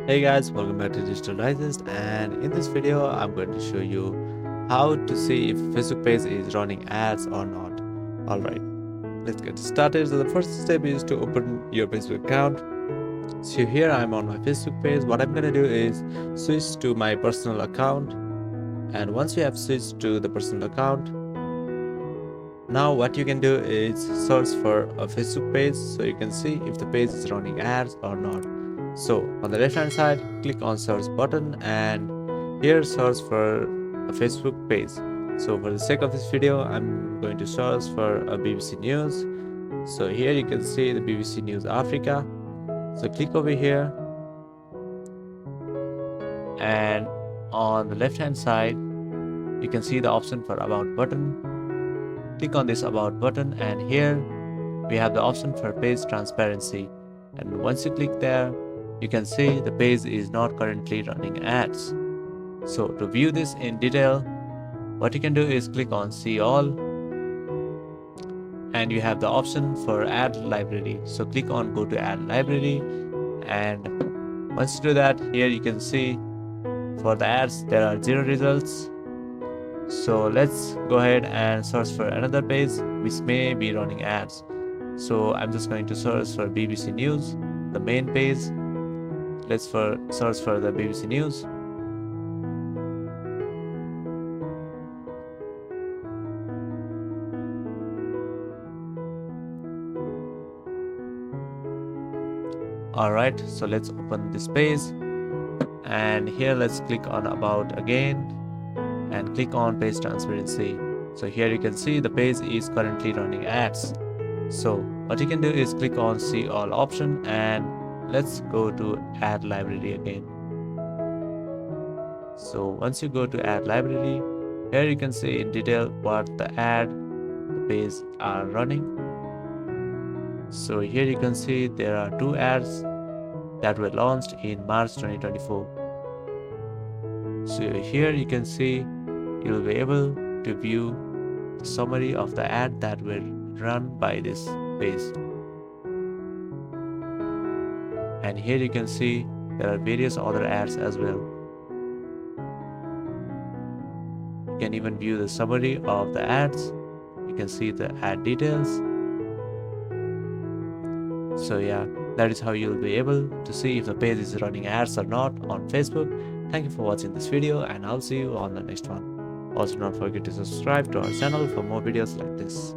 Hey guys, welcome back to Digital Digest, and in this video I'm going to show you how to see if Facebook page is running ads or not. Alright, let's get started. So the first step is to open your Facebook account. So here I'm on my Facebook page. What I'm going to do is switch to my personal account, and once you have switched to the personal account, now what you can do is search for a Facebook page so you can see if the page is running ads or not. So on the left hand side, click on search button and here search for a Facebook page. So for the sake of this video, I'm going to search for a BBC News. So here you can see the BBC News Africa. So click over here, and on the left hand side, you can see the option for About button. Click on this About button, and here we have the option for page transparency. And once you click there, you can see the page is not currently running ads. So to view this in detail, what you can do is click on See All, and you have the option for Ad Library. So click on Go to Ad Library, and once you do that, here you can see for the ads there are 0 results. So let's go ahead and search for another page which may be running ads. So I'm just going to search for BBC News, the main page. Let's search for the BBC News. Alright, so let's open this page, and here let's click on About again and click on Page Transparency. So here you can see the page is currently running ads. So what you can do is click on See All option, and let's go to Ad Library again. So once you go to Ad Library, here you can see in detail what the page are running. So here you can see there are 2 ads that were launched in March 2024. So here you can see you'll be able to view the summary of the ad that were run by this page. And here you can see there are various other ads as well. You can even view the summary of the ads. You can see the ad details. So yeah, that is how you'll be able to see if the page is running ads or not on Facebook. Thank you for watching this video, and I'll see you on the next one. Also, don't forget to subscribe to our channel for more videos like this.